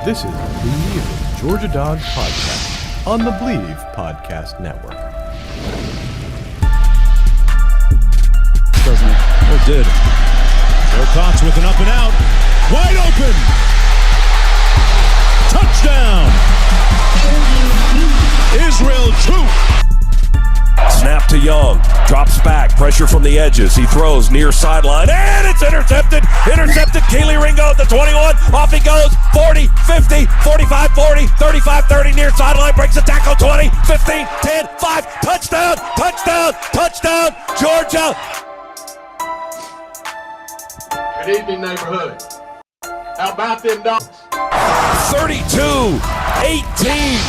This is the Georgia Dogs podcast on the Believe Podcast Network. Doesn't it? Oh, it did. Joe Cox with an up and out. Wide open. Touchdown. Israel Troop. Snap to Young. Drops back. Pressure from the edges. He throws near sideline. And it's intercepted. Intercepted. Keely Ringo at the 21. Off he goes. 40, 50, 45, 40, 35, 30. Near sideline. Breaks the tackle. 20, 15, 10, 5. Touchdown. Touchdown. Touchdown. Georgia. Good evening, neighborhood. How about them dogs? 32, 18.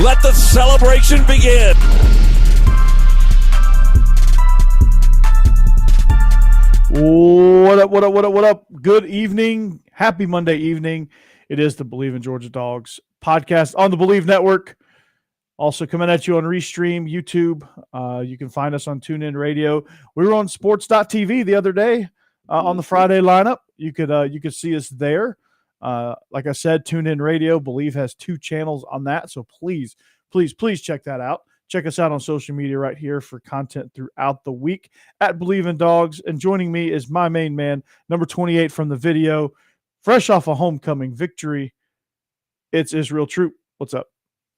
Let the celebration begin. What up, what up, what up, what up? Good evening. Happy Monday evening. It is the Believe in Georgia Dogs podcast on the Believe Network. Also coming at you on Restream, YouTube. You can find us on TuneIn Radio. We were on sports.tv the other day on the Friday lineup. You could see us there. Like I said, TuneIn Radio. Believe has 2 channels on that. So please check that out. Check us out on social media right here for content throughout the week at Believe in Dogs. And joining me is my main man, number 28 from the video, fresh off a homecoming victory. It's Israel Troop. What's up?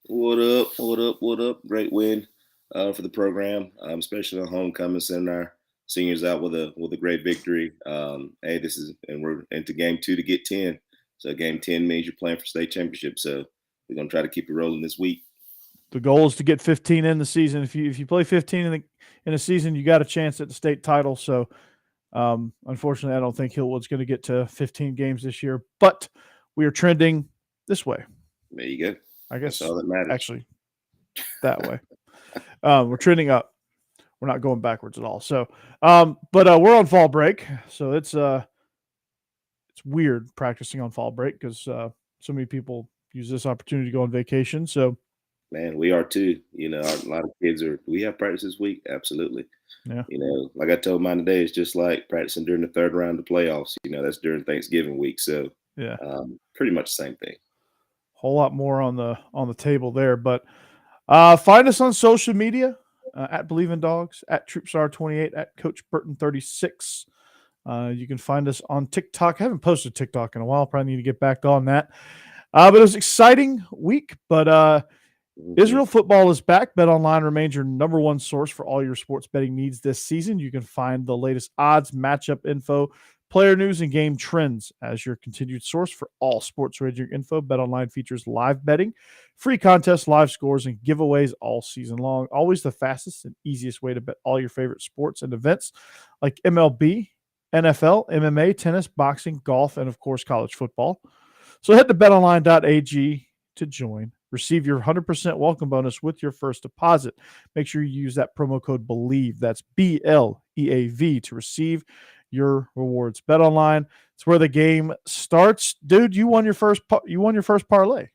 What up? What up? What up? Great win for the program, especially on homecoming, sending our seniors out with a great victory. And we're into game 2 to get 10. So game 10 means you're playing for state championship. So we're gonna try to keep it rolling this week. The goal is to get 15 in the season. If you play 15 in a season, you got a chance at the state title. So, unfortunately, I don't think Hillwood's going to get to 15 games this year. But we are trending this way. There you go. I guess that's all that matters. Actually, that way. We're trending up. We're not going backwards at all. So, but we're on fall break. So it's weird practicing on fall break because so many people use this opportunity to go on vacation. So. Man, we are too. You know, a lot of kids are. We have practice this week, absolutely. Yeah. You know, like I told mine today, it's just like practicing during the 3rd round of playoffs. You know, that's during Thanksgiving week. So, yeah, pretty much the same thing. Whole lot more on the table there, but find us on social media at Believe in Dogs, at TroopStar28, at Coach Burton 36. You can find us on TikTok. I haven't posted TikTok in a while. Probably need to get back on that. But it was an exciting week. But Israel football is back. BetOnline remains your number 1 source for all your sports betting needs this season. You can find the latest odds, matchup info, player news, and game trends as your continued source for all sports wagering info. BetOnline features live betting, free contests, live scores, and giveaways all season long. Always the fastest and easiest way to bet all your favorite sports and events like MLB, NFL, MMA, tennis, boxing, golf, and of course, college football. So head to betonline.ag to join. Receive your 100% welcome bonus with your first deposit. Make sure you use that promo code BELIEVE. That's BLEAV to receive your rewards. BetOnline, it's where the game starts. Dude, you won your first parlay.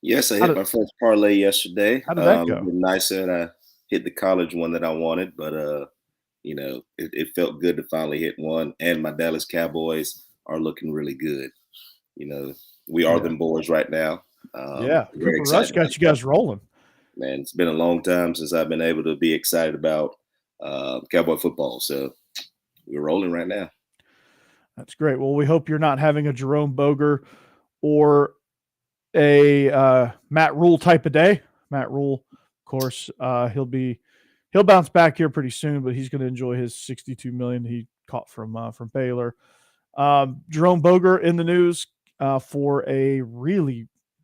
Yes, I hit my first parlay yesterday. How did that go? Nice that I hit the college one that I wanted, but you know, it felt good to finally hit one. And my Dallas Cowboys are looking really good. You know, we are them boys right now. Cooper Rush got you guys rolling. Man, it's been a long time since I've been able to be excited about Cowboy football. So we're rolling right now. That's great. Well, we hope you're not having a Jerome Boger or a Matt Rule type of day. Matt Rule, of course, he'll bounce back here pretty soon, but he's going to enjoy his $62 million he caught from Baylor. Jerome Boger in the news for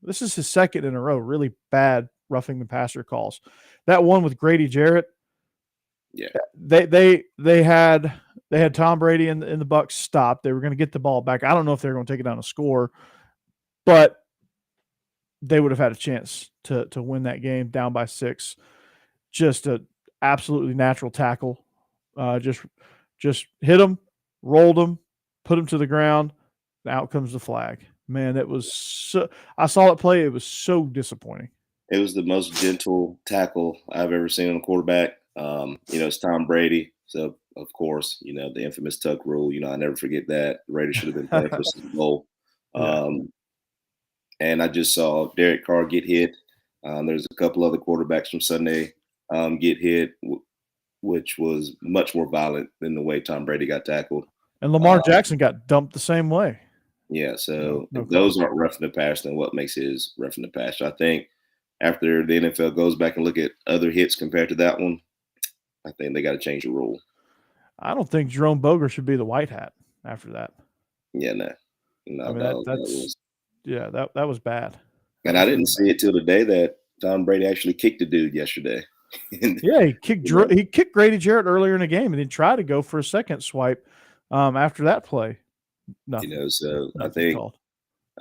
this is his 2nd in a row, really bad roughing the passer calls. That one with Grady Jarrett. Yeah. They had Tom Brady and the Bucs stopped. They were going to get the ball back. I don't know if they were going to take it down a score, but they would have had a chance to win that game down by 6. Just a absolutely natural tackle. Just hit him, rolled him, put him to the ground. Out comes the flag. Man, it was I saw it play. It was so disappointing. It was the most gentle tackle I've ever seen on a quarterback. You know, it's Tom Brady. So, of course, you know, the infamous tuck rule. You know, I never forget that. The Raiders should have been playing for Super Bowl. and I just saw Derek Carr get hit. There's a couple other quarterbacks from Sunday get hit, which was much more violent than the way Tom Brady got tackled. And Lamar Jackson got dumped the same way. Yeah, so No if those aren't roughing the passer, then what makes his roughing the passer? I think after the NFL goes back and look at other hits compared to that one, I think they got to change the rule. I don't think Jerome Boger should be the white hat after that. Yeah, no, I mean, that was bad. And I didn't see it till the day that Tom Brady actually kicked a dude yesterday. Yeah, he kicked Grady Jarrett earlier in the game and then tried to go for a second swipe after that play. Nothing. So Nothing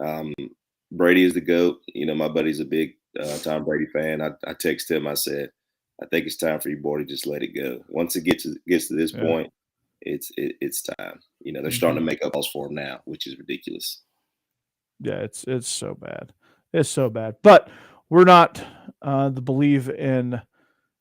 I think Brady is the GOAT. My buddy's a big Tom Brady fan. I texted him. I said, I think it's time for you, boy, to just let it go. Once it gets to this point, it's time. They're starting to make up calls for him now, which is ridiculous. Yeah, it's so bad. It's so bad. But we're not the Believe in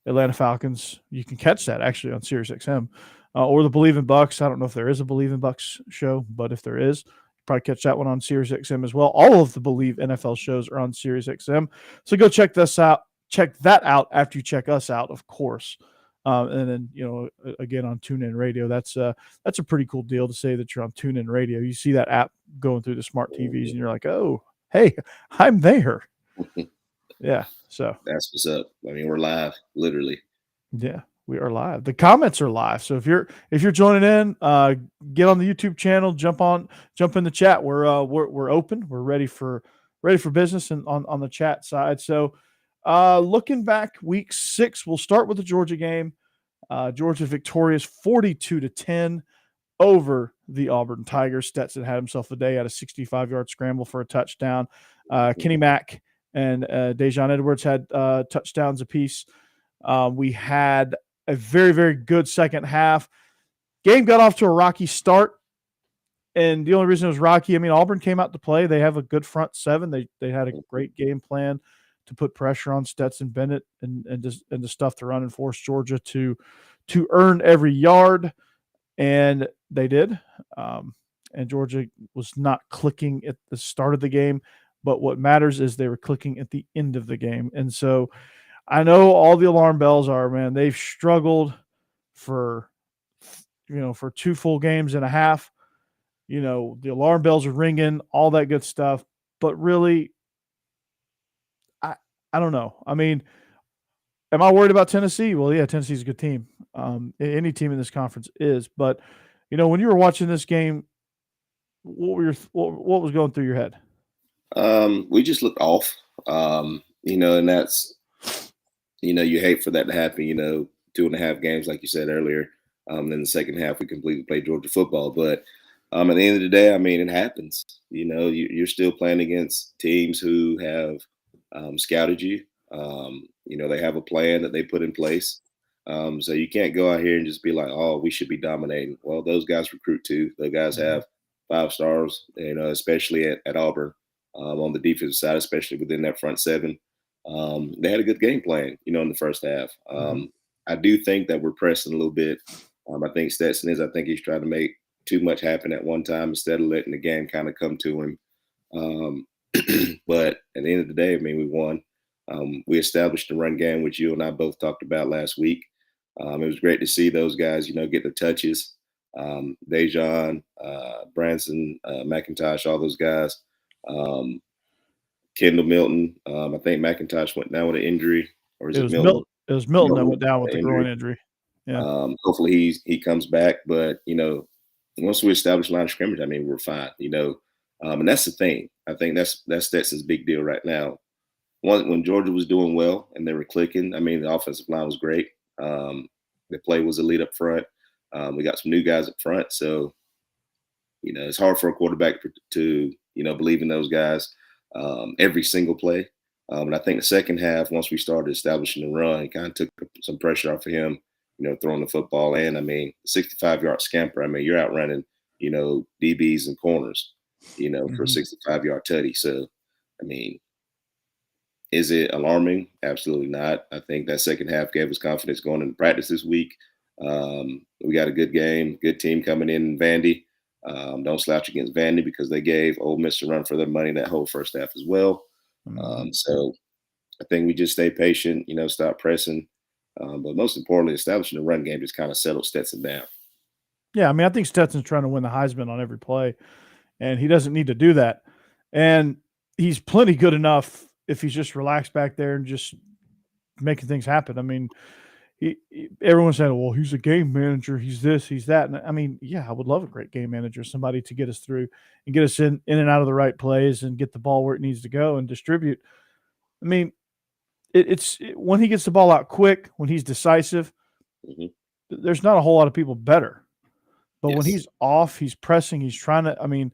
Atlanta Falcons. You can catch that actually on SiriusXM or the Believe in Bucks. I don't know if there is a Believe in Bucks show, but if there is, probably catch that one on SiriusXM as well. All of the Believe NFL shows are on SiriusXM. So go check this out. Check that out after you check us out, of course. And then, again, on TuneIn Radio, that's a pretty cool deal to say that you're on TuneIn Radio. You see that app going through the smart TVs and you're like, oh, hey, I'm there. Yeah. So that's what's up. I mean, we're live, literally. Yeah, we are live. The comments are live. So if you're joining in, get on the YouTube channel, jump in the chat. We're open. We're ready for business and on the chat side. So looking back, week 6, we'll start with the Georgia game. Georgia victorious 42-10 over the Auburn Tigers. Stetson had himself a day at a 65-yard scramble for a touchdown. Kenny Mack and Dejon Edwards had touchdowns apiece. We had a very, very good second half. Game got off to a rocky start. And the only reason it was rocky, Auburn came out to play. They have a good front seven. They had a great game plan to put pressure on Stetson Bennett and the stuff to run and force Georgia to earn every yard. And they did. And Georgia was not clicking at the start of the game. But what matters is they were clicking at the end of the game. And so I know all the alarm bells are, man, they've struggled for 2 full games and a half. The alarm bells are ringing, all that good stuff. But really, I don't know. Am I worried about Tennessee? Well, yeah, Tennessee's a good team. Any team in this conference is. But, when you were watching this game, what was going through your head? We just looked off, and that's, you hate for that to happen, 2.5 games, like you said earlier. Then the second half, we completely played Georgia football. But at the end of the day, it happens. You're still playing against teams who have scouted you. They have a plan that they put in place. So you can't go out here and just be like, oh, we should be dominating. Well, those guys recruit too. Those guys have 5 stars, especially at Auburn. On the defensive side, especially within that front seven. They had a good game plan, in the first half. I do think that we're pressing a little bit. I think Stetson is. I think he's trying to make too much happen at one time instead of letting the game kind of come to him. But at the end of the day, we won. We established the run game, which you and I both talked about last week. It was great to see those guys, get the touches. Dejon, Branson, McIntosh, all those guys. Kendall Milton. I think McIntosh went down with an injury, or is it Milton? It was Milton that went down with the groin injury. Yeah. Hopefully he comes back, but once we establish line of scrimmage, we're fine. And that's the thing. I think that's Stetson's big deal right now. When Georgia was doing well and they were clicking, the offensive line was great. The play was elite up front. We got some new guys up front, so it's hard for a quarterback to believe in those guys every single play. And I think the second half, once we started establishing the run, it kind of took some pressure off of him, throwing the football. And 65-yard scamper. You're outrunning, DBs and corners, for a 65-yard tutty. So, is it alarming? Absolutely not. I think that second half gave us confidence going into practice this week. We got a good game, good team coming in Vandy. Don't slouch against Vandy because they gave Ole Miss a run for their money that whole first half as well. So I think we just stay patient, stop pressing. But most importantly, establishing the run game just kind of settled Stetson down. Yeah, I mean, I think Stetson's trying to win the Heisman on every play, and he doesn't need to do that. And he's plenty good enough if he's just relaxed back there and just making things happen. I mean, everyone said, well, he's a game manager. He's this, he's that. And I mean, yeah, I would love a great game manager, somebody to get us through and get us in and out of the right plays and get the ball where it needs to go and distribute. I mean, it's when he gets the ball out quick, when he's decisive, there's not a whole lot of people better. But when he's off, he's pressing, he's trying to, I mean,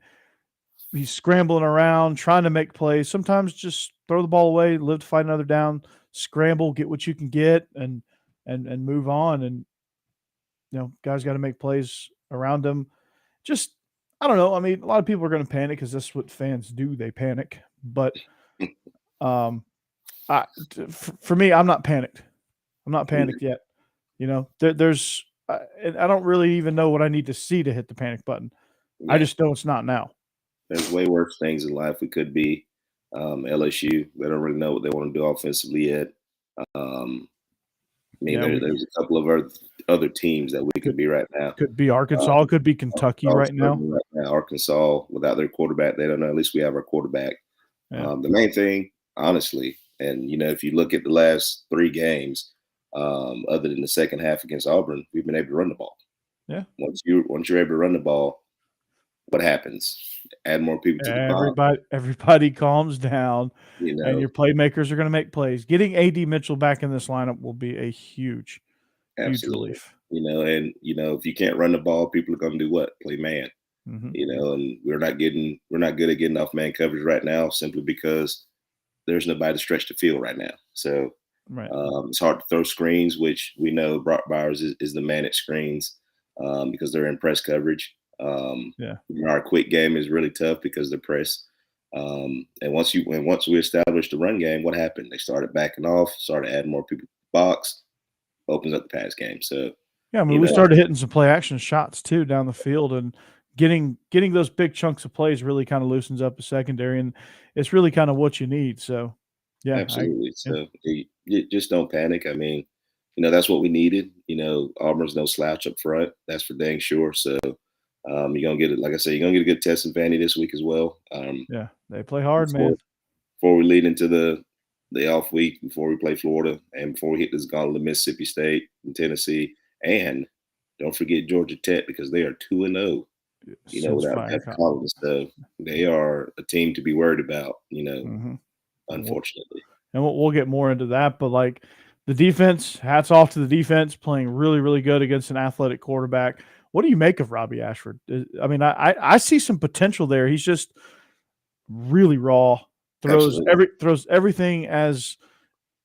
he's scrambling around, trying to make plays. Sometimes just throw the ball away, live to fight another down, scramble, get what you can get, and move on. And, guys got to make plays around him. Just, I don't know. I mean, a lot of people are going to panic because that's what fans do. They panic. But for me, I'm not panicked. I'm not panicked yet. There's and I don't really even know what I need to see to hit the panic button. Yeah. I just know it's not now. There's way worse things in life we could be. LSU, they don't really know what they want to do offensively yet. There's a couple of other teams that we could be right now. Could be Arkansas, could be Kentucky right now. Arkansas, without their quarterback, they don't know. At least we have our quarterback. Yeah. The main thing, honestly, and if you look at the last 3 games, other than the second half against Auburn, we've been able to run the ball. Yeah. Once you're able to run the ball, what happens? Add more people to the ball. Everybody calms down, and your playmakers are going to make plays. Getting A.D. Mitchell back in this lineup will be a huge relief. And if you can't run the ball, people are going to do what? Play man. And we're not good at getting off man coverage right now, simply because there's nobody to stretch the field right now. So it's hard to throw screens, which we know Brock Bowers is the man at screens because they're in press coverage. Our quick game is really tough because they're press. And once we established the run game, what happened? They started backing off, started adding more people to the box, opens up the pass game. So we started hitting some play action shots too down the field, and getting those big chunks of plays really kind of loosens up the secondary, and it's really kind of what you need. So absolutely. You just don't panic. I mean, that's what we needed. Auburn's no slouch up front. That's for dang sure. So you're gonna get it. Like I said, you're gonna get a good test in Vandy this week as well. They play hard, man. Before we lead into the off week, before we play Florida, and before we hit this gauntlet of Mississippi State and Tennessee, and don't forget Georgia Tech, because they are 2-0. Without Jeff Collins, so they are a team to be worried about. Unfortunately. And we'll get more into that, but like the defense, hats off to the defense, playing really, really good against an athletic quarterback. What do you make of Robbie Ashford? I mean, I see some potential there. He's just really raw. Throws everything as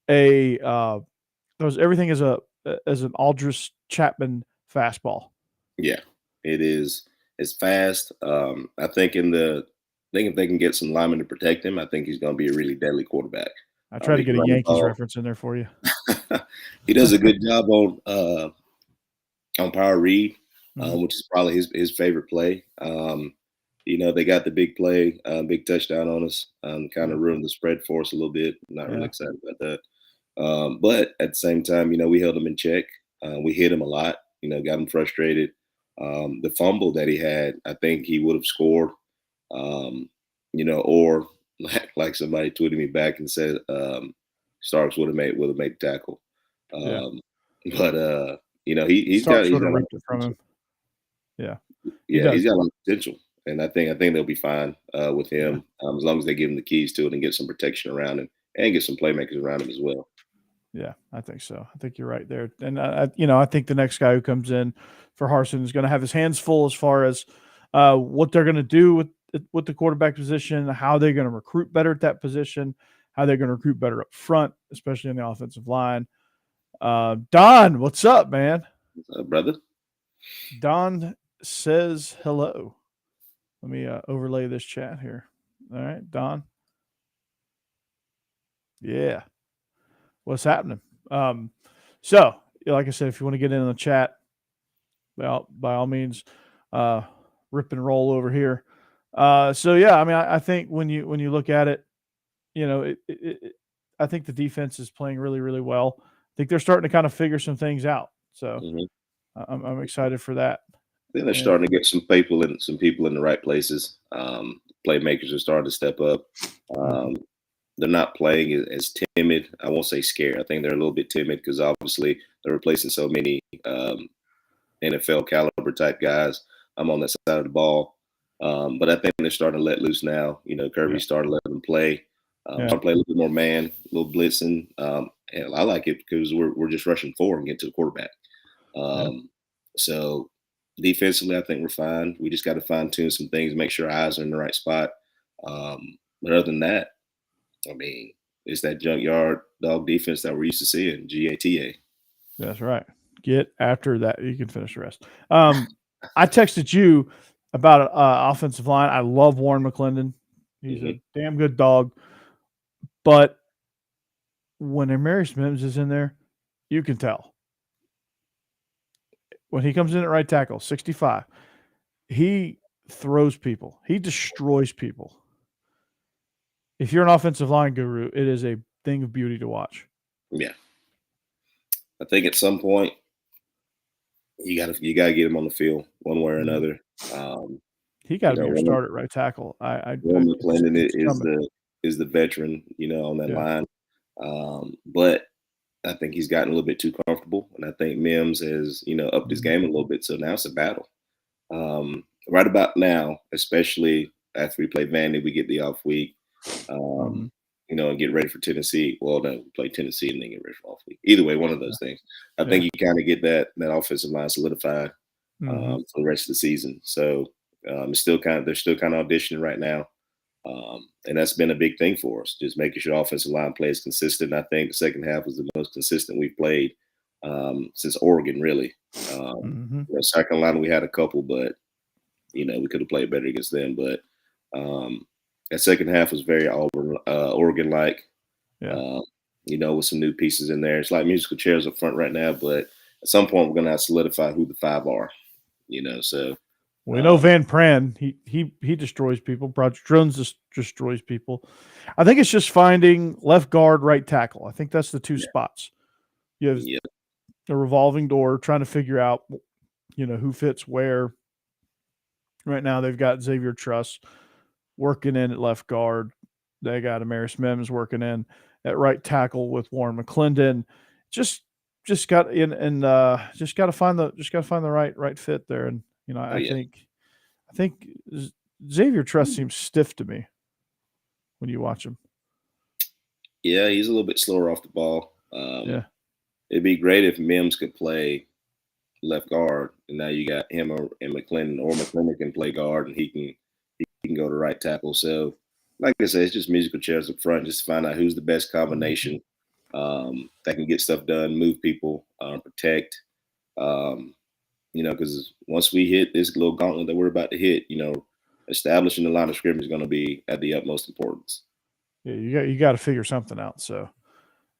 an Aldrich Chapman fastball. Yeah, it is. It's fast. I think if they can get some linemen to protect him, I think he's going to be a really deadly quarterback. I try to get a Yankees reference in there for you. He does a good job on power read, which is probably his favorite play. They got the big play, big touchdown on us, kind of ruined the spread for us a little bit. I'm not really excited about that. But at the same time, we held him in check. We hit him a lot, got him frustrated. The fumble that he had, I think he would have scored, or like somebody tweeted me back and said Starks would have made the tackle. But he's got ripped it from him. He's got a lot of potential, and I think they'll be fine with him as long as they give him the keys to it and get some protection around him and get some playmakers around him as well. Yeah, I think so. I think you're right there. And, I think the next guy who comes in for Harsin is going to have his hands full as far as what they're going to do with the quarterback position, how they're going to recruit better at that position, how they're going to recruit better up front, especially in the offensive line. Don, what's up, man? What's up, brother? Don says hello. Let me overlay this chat here. All right, Don. Yeah. What's happening? So, like I said, if you want to get in the chat, well, by all means, rip and roll over here. So yeah, I mean, I think when you look at it, you know, I think the defense is playing really, really well. I think they're starting to kind of figure some things out. So I'm excited for that. I think they're starting to get some people in the right places. Playmakers are starting to step up. They're not playing as timid. I won't say scared. I think they're a little bit timid because obviously they're replacing so many NFL caliber type guys. I'm on that side of the ball. But I think they're starting to let loose now. You know, Kirby started letting them play. Starting to play a little bit more man, a little blitzing. And I like it because we're just rushing forward and get to the quarterback. So defensively, I think we're fine. We just got to fine tune some things, make sure our eyes are in the right spot. But other than that, I mean, it's that junkyard dog defense that we're used to seeing, GATA. That's right. Get after that. You can finish the rest. I texted you about offensive line. I love Warren McClendon. He's a damn good dog. But when Amarius Mims is in there, you can tell. When he comes in at right tackle, 65, he throws people. He destroys people. If you're an offensive line guru, it is a thing of beauty to watch. Yeah. I think at some point you gotta get him on the field one way or another. He got to be your start at right tackle. Warren McClendon is the veteran, you know, on that line. But I think he's gotten a little bit too comfortable, and I think Mims has, you know, upped his game a little bit. So now it's a battle. Right about now, especially after we play Vandy, we get the off week. You know, and get ready for Tennessee. Well, no, we play Tennessee and then get ready for off week. Either way, one of those things. I think you kind of get that offensive line solidified for the rest of the season. So they're still kind of auditioning right now, and that's been a big thing for us. Just making sure offensive line plays consistent. I think the second half was the most consistent we've played since Oregon, really. You know, South Carolina, we had a couple, but you know, we could have played better against them. But that second half was very Oregon-like, you know, with some new pieces in there. It's like musical chairs up front right now, but at some point we're going to have to solidify who the five are, you know. So we know Van Pran, he destroys people. Roger Jones destroys people. I think it's just finding left guard, right tackle. I think that's the two spots. You have a revolving door trying to figure out, you know, who fits where. Right now they've got Xavier Truss working in at left guard. They got Amarius Mims working in at right tackle with Warren McClendon. Just got in and just got to find the right fit there. And you know, I think Xavier Truss seems stiff to me when you watch him. Yeah, he's a little bit slower off the ball. It'd be great if Mims could play left guard, and now you got him and McClendon, or McClendon can play guard and he can go to right tackle. So, like I said, it's just musical chairs up front, just to find out who's the best combination that can get stuff done, move people, protect. You know, because once we hit this little gauntlet that we're about to hit, you know, establishing the line of scrimmage is going to be at the utmost importance. Yeah, you got to figure something out. So,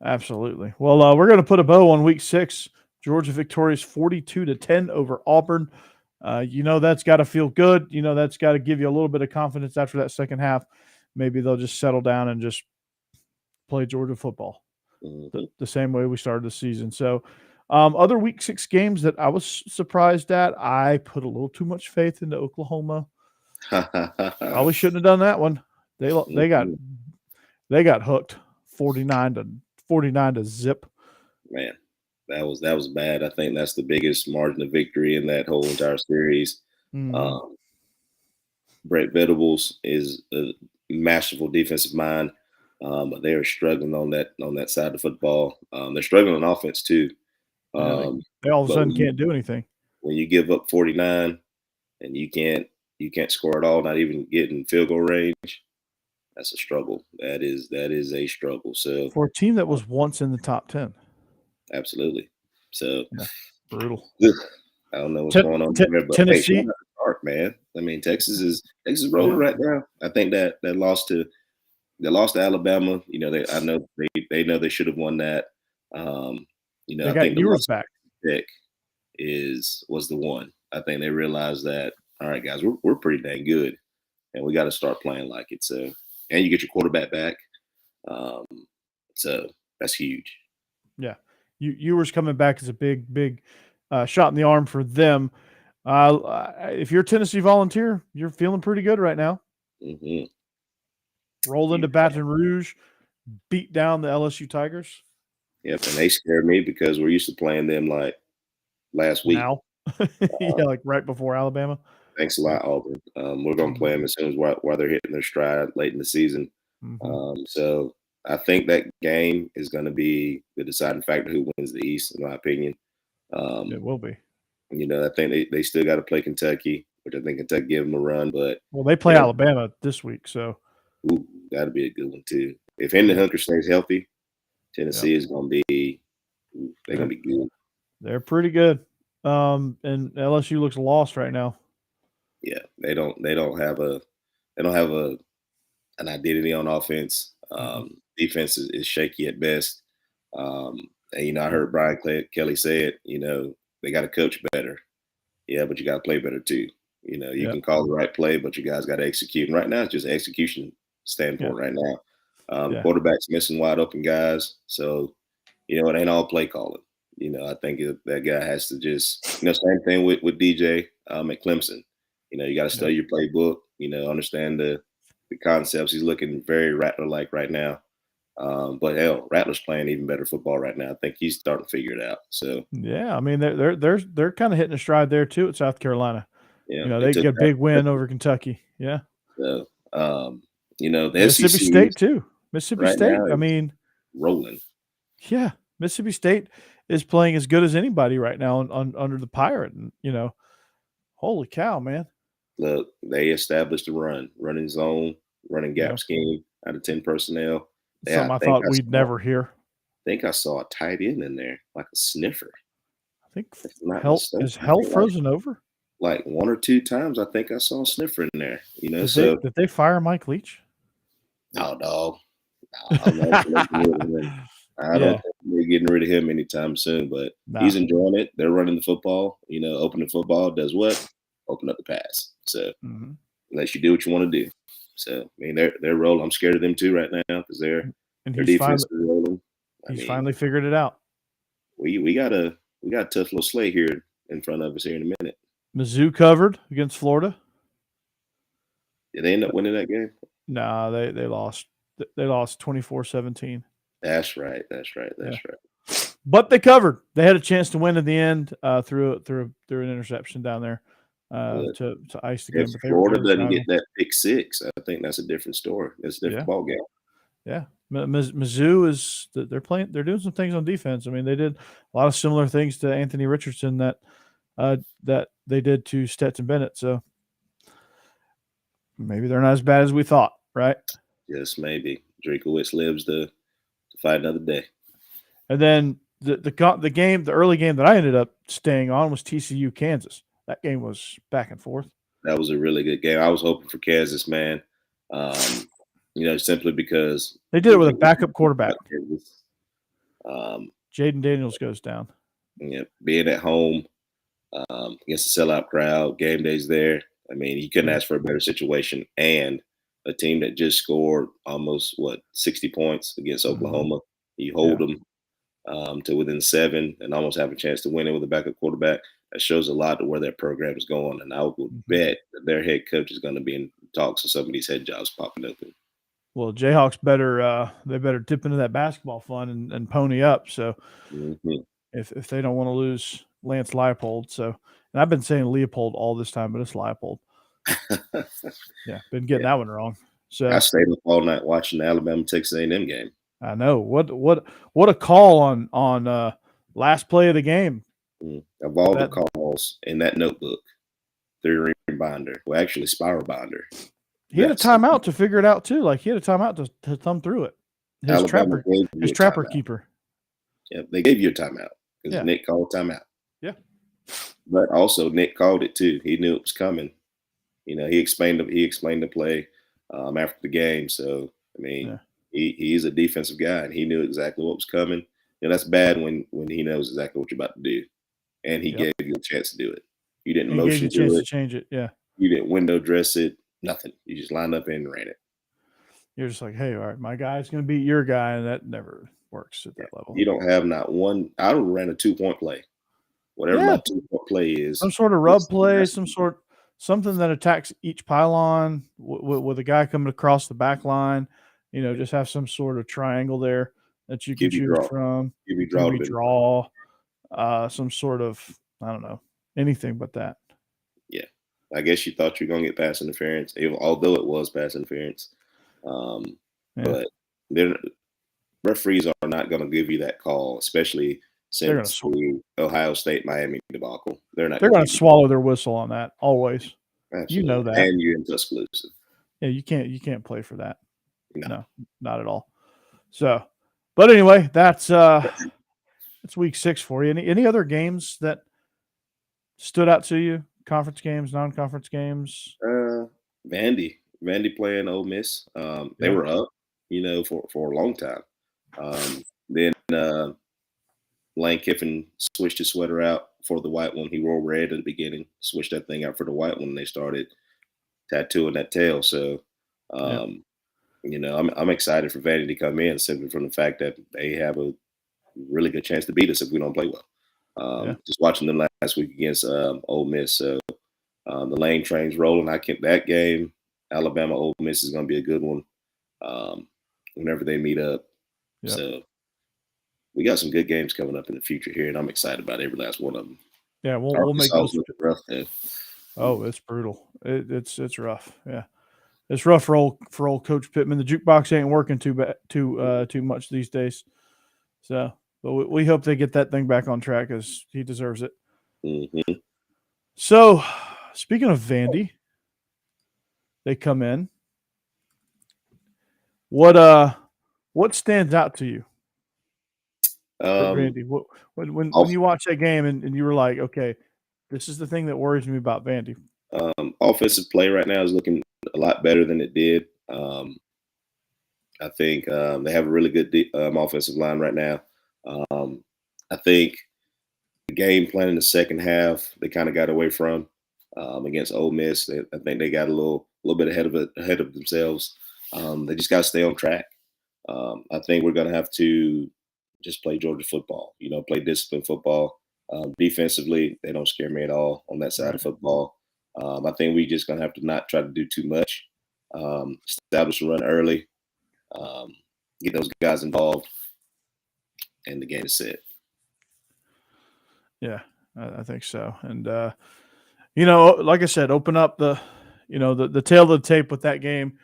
absolutely. Well, we're going to put a bow on Week 6. Georgia victorious 42-10 over Auburn. You know, that's got to feel good. You know, that's got to give you a little bit of confidence after that second half. Maybe they'll just settle down and just play Georgia football the same way we started the season. So, other Week 6 games that I was surprised at, I put a little too much faith into Oklahoma. Probably shouldn't have done that one. They got hooked 49 to zip. Man. That was bad. I think that's the biggest margin of victory in that whole entire series. Brett Venables is a masterful defensive mind, but they are struggling on that side of the football. They're struggling on offense too. They all of a sudden can't do anything. When you give up 49 and you can't score at all, not even getting field goal range, that's a struggle. That is a struggle. So for a team that was once in the top 10. Absolutely. So brutal. I don't know what's going on there, but Tennessee, hey, start, man. I mean, Texas is rolling right now. I think that loss to Alabama. You know, they know they should have won that. You know, they I got think the yours back. Pick was the one. I think they realized that all right, guys, we're pretty dang good, and we got to start playing like it. So, and you get your quarterback back, so that's huge. Yeah, Ewers coming back is a big shot in the arm for them. If you're a Tennessee Volunteer, you're feeling pretty good right now. Mm-hmm. Roll into Baton Rouge, beat down the LSU Tigers. Yep, and they scared me because we're used to playing them like last week. Now, yeah, like right before Alabama. Thanks a lot, Auburn. We're going to play them as soon as while they're hitting their stride late in the season. So I think that game is going to be the deciding factor who wins the East, in my opinion. It will be. I think they still got to play Kentucky, which I think Kentucky gave them a run. But they play Alabama this week, so that'll be a good one too. If Hendon Hooker stays healthy, Tennessee is going to be they're going to be good. They're pretty good. And LSU looks lost right now. Yeah, they don't have an identity on offense. Defense is shaky at best. And I heard Brian Kelly say it. They got to coach better. Yeah, but you got to play better too. You can call the right play, but you guys got to execute. And right now, it's just an execution standpoint. Right now, quarterback's missing wide open guys, so it ain't all play calling. I think that guy has to just same thing with DJ at Clemson. You got to study your playbook. Understand the concepts. He's looking very Rattler-like right now. But hell, Rattler's playing even better football right now. I think he's starting to figure it out. So yeah, I mean they're kind of hitting a stride there too at South Carolina. Yeah, they get a big win over Kentucky. Yeah. So the Mississippi SEC State too. Mississippi right State. now I mean, rolling. Yeah, Mississippi State is playing as good as anybody right now under the Pirate, and holy cow, man! Look, they established a running zone, running gap scheme out of 10 personnel. Something I thought we'd never hear. I think I saw a tight end in there, like a sniffer. I think is hell frozen over? Like 1 or 2 times, I think I saw a sniffer in there. Did they fire Mike Leach? No, dog. No, I'm not I don't think they're getting rid of him anytime soon, but he's enjoying it. They're running the football. Opening football does what? Open up the pass. So unless you do what you want to do. So I mean, they're rolling. I'm scared of them too right now because their defense is rolling. He's finally figured it out. We got a tough little slate here in front of us here in a minute. Mizzou covered against Florida. Did they end up winning that game? No, they lost. They lost 24-17. That's right. But they covered. They had a chance to win at the end through an interception down there to ice the game. If Florida doesn't get that pick 6, I think that's a different story. It's a different ball game. Yeah, Mizzou is they're playing. They're doing some things on defense. I mean, they did a lot of similar things to Anthony Richardson that they did to Stetson Bennett. So maybe they're not as bad as we thought, right? Yes, maybe. Drakowitz lives to fight another day. And then the early game that I ended up staying on was TCU Kansas. That game was back and forth. That was a really good game. I was hoping for Kansas, man. Simply because they did it with a backup quarterback. Jaden Daniels goes down. Yeah, being at home against a sellout crowd, game days there. I mean, you couldn't ask for a better situation. And a team that just scored almost 60 points against Oklahoma. You hold them to within 7 and almost have a chance to win it with a backup quarterback. That shows a lot of where their program is going. And I would bet that their head coach is going to be in talks of some of these head jobs popping open. Well, Jayhawks better dip into that basketball fund and pony up. So if they don't want to lose Lance Leipold, and I've been saying Leopold all this time, but it's Leipold. Yeah, been getting that one wrong. So I stayed up all night watching the Alabama Texas A&M game. I know what a call on last play of the game. Of all the calls in that notebook, 3-ring binder, well, actually spiral binder. He had a timeout to figure it out too. Like he had a timeout to thumb through it. His trapper keeper. Yeah, they gave you a timeout because Nick called a timeout. Yeah, but also Nick called it too. He knew it was coming. He explained the play after the game. So I mean, he's a defensive guy, and he knew exactly what was coming. That's bad when he knows exactly what you're about to do, and he gave you a chance to do it. You didn't motion to it. Change it. Yeah. You didn't window dress it, nothing. You just lined up and ran it. You're just like, hey, all right, my guy's going to beat your guy, and that never works at Yeah. that level. You don't have not one. I would ran a 2-point play. Whatever Yeah. my 2-point play is. Some sort of rub play, something that attacks each pylon with a guy coming across the back line. Just have some sort of triangle there that you can choose from. QB draw, some sort of, I don't know, anything but that. Yeah. I guess you thought you were going to get pass interference, although it was pass interference. But referees are not going to give you that call, especially since the Ohio State Miami debacle. They're going to swallow their whistle on that always. Absolutely. You know that, and you're in Tuscaloosa. Yeah, you can't play for that. No, not at all. So, but anyway, that's week 6 for you. Any other games that stood out to you? Conference games, non-conference games? Vandy playing Ole Miss. They were up, for a long time. Then Lane Kiffin switched his sweater out for the white one. He wore red at the beginning, switched that thing out for the white one, and they started tattooing that tail. So, I'm excited for Vandy to come in simply from the fact that they have a really good chance to beat us if we don't play well. Just watching them last week against Ole Miss. So the Lane train's rolling. That game, Alabama Ole Miss, is going to be a good one whenever they meet up. Yep. So we got some good games coming up in the future here, and I'm excited about every last one of them. Yeah, we'll make those rough. Though. Oh, it's brutal. It's rough. Yeah, it's rough for old Coach Pittman. The jukebox ain't working too much these days. So, but we hope they get that thing back on track because he deserves it. Mm-hmm. So, speaking of Vandy, they come in. What stands out to you? Vandy, when you watch that game and you were like, okay, this is the thing that worries me about Vandy. Offensive play right now is looking a lot better than it did. I think they have a really good offensive line right now. I think the game plan in the second half they kind of got away from against Ole Miss. I think they got a little bit ahead of themselves. They just got to stay on track. I think we're going to have to just play Georgia football, play disciplined football. Defensively, they don't scare me at all on that side of football. I think we just going to have to not try to do too much. Establish a run early, get those guys involved, and the game is set. Yeah, I think so. And, like I said, open up the tail of the tape with that game.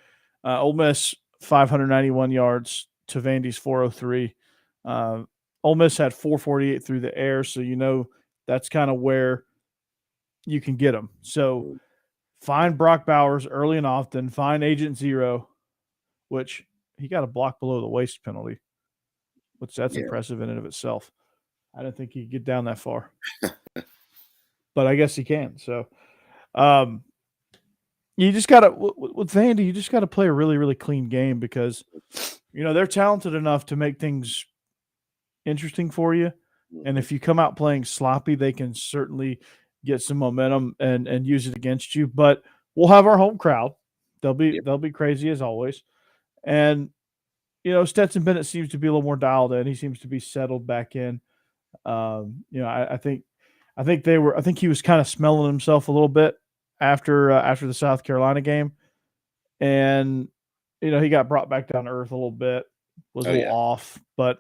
Ole Miss, 591 yards to Vandy's 403. Ole Miss had 448 through the air, so that's kind of where you can get them. So find Brock Bowers early and often. Find Agent Zero, which he got a block below the waist penalty, which that's impressive in and of itself. I didn't think he could get down that far, but I guess he can. So you just got to, with Vandy, you just got to play a really, really clean game because, they're talented enough to make things interesting for you. And if you come out playing sloppy, they can certainly get some momentum and use it against you. But we'll have our home crowd. They'll be crazy as always. And, Stetson Bennett seems to be a little more dialed in. He seems to be settled back in. I think he was kind of smelling himself a little bit after the South Carolina game. And, he got brought back down to earth a little bit, was a little off, but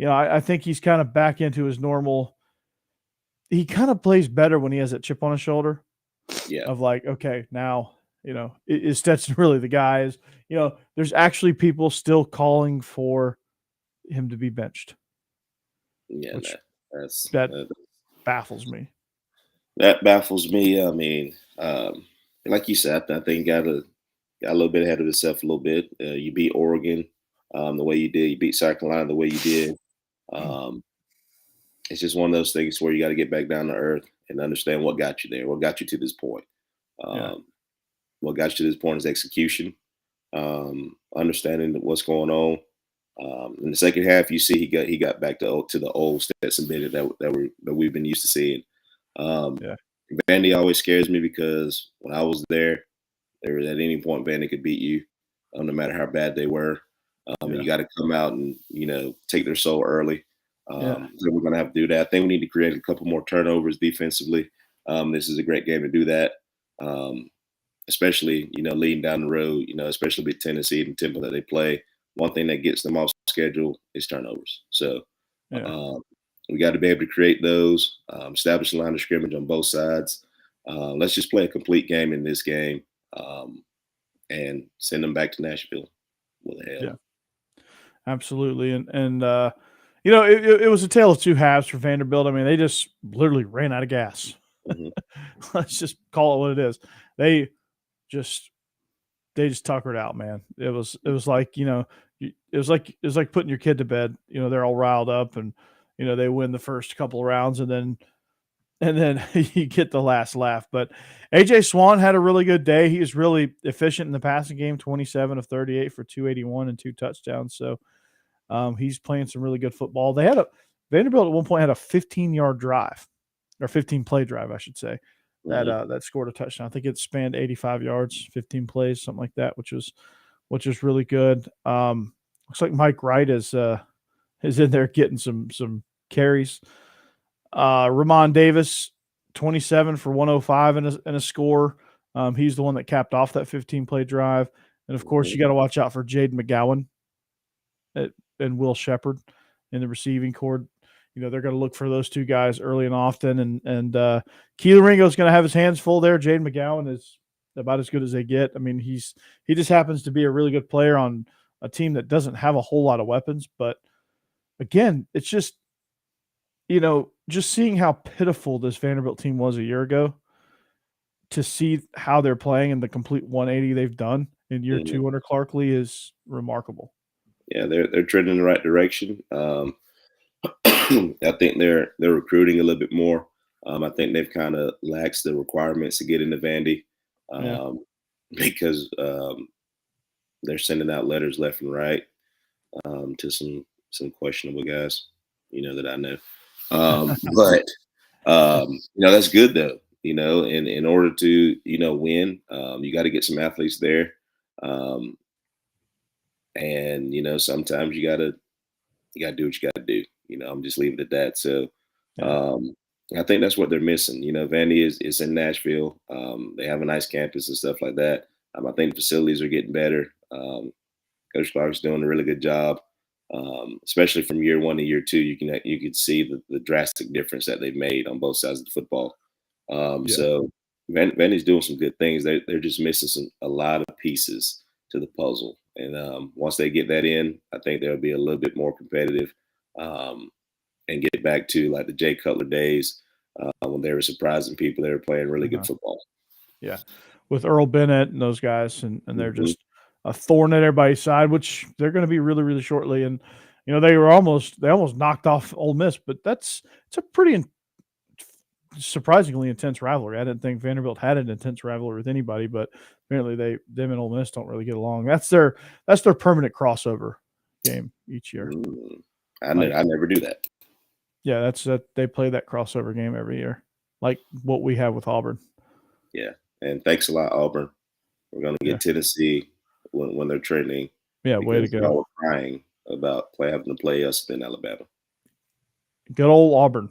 I think he's kind of back into his normal. He kind of plays better when he has that chip on his shoulder. Yeah. Of like, okay, now, is Stetson really the guy? There's actually people still calling for him to be benched. Yeah, that baffles me. That baffles me. I mean, like you said, I think got a little bit ahead of himself a little bit. You beat Oregon the way you did. You beat South Carolina the way you did. It's just one of those things where you got to get back down to earth and understand what got you there, what got you to this point. What got you to this point is execution, understanding what's going on. In the second half, you see he got back to the old Stetson Bennett that we've been used to seeing. Vandy always scares me because when I was there at any point Vandy could beat you, no matter how bad they were. And you got to come out and take their soul early. So we're going to have to do that. I think we need to create a couple more turnovers defensively. This is a great game to do that, especially leading down the road. Especially with Tennessee and tempo that they play. One thing that gets them off schedule is turnovers. So we got to be able to create those, establish a line of scrimmage on both sides. Let's just play a complete game in this game, and send them back to Nashville with a hell. Yeah. Absolutely. And it was a tale of two halves for Vanderbilt. I mean, they just literally ran out of gas. Mm-hmm. Let's just call it what it is. They just tuckered out, man. It was like, it was like putting your kid to bed. They're all riled up and, they win the first couple of rounds and then you get the last laugh. But AJ Swan had a really good day. He was really efficient in the passing game, 27 of 38 for 281 and 2 touchdowns. So he's playing some really good football. Vanderbilt at one point had a 15-yard drive, or 15-play drive, I should say, that scored a touchdown. I think it spanned 85 yards, 15 plays, something like that, which was really good. Looks like Mike Wright is in there getting some carries. Ramon Davis, 27 for 105 and a score. He's the one that capped off that 15-play drive. And, of course, you got to watch out for Jaden McGowan and Will Shepard in the receiving corps. They're going to look for those two guys early and often. And Keely Ringo's going to have his hands full there. Jaden McGowan is about as good as they get. I mean, he just happens to be a really good player on a team that doesn't have a whole lot of weapons. But, again, it's just, just seeing how pitiful this Vanderbilt team was a year ago, to see how they're playing and the complete 180 they've done in year two under Clark Lee is remarkable. Yeah, they're trending in the right direction. I think they're recruiting a little bit more. I think they've kind of laxed the requirements to get into Vandy, because they're sending out letters left and right to some questionable guys, that I know. But that's good though. In order to win, you got to get some athletes there, and sometimes you gotta do what you gotta do. I'm just leaving it at that. So I think that's what they're missing. Vandy is in Nashville. They have a nice campus and stuff like that. I think the facilities are getting better. Coach Clark's doing a really good job, especially from year one to year two. You can see the drastic difference that they've made on both sides of the football. So Vandy's doing some good things. They're just missing a lot of pieces to the puzzle. And once they get that in, I think they'll be a little bit more competitive, and get back to like the Jay Cutler days, when they were surprising people. They were playing really good football. Yeah, with Earl Bennett and those guys, and they're just a thorn at everybody's side, which they're going to be really, really shortly. And they almost knocked off Ole Miss, but it's a pretty surprisingly intense rivalry. I didn't think Vanderbilt had an intense rivalry with anybody, but apparently them and Ole Miss don't really get along. That's their permanent crossover game each year. I never do that. Yeah, they play that crossover game every year, like what we have with Auburn. Yeah, and thanks a lot, Auburn. We're going to get Tennessee when they're trending. Yeah, way to go. We're crying about having to play us in Alabama. Good old Auburn.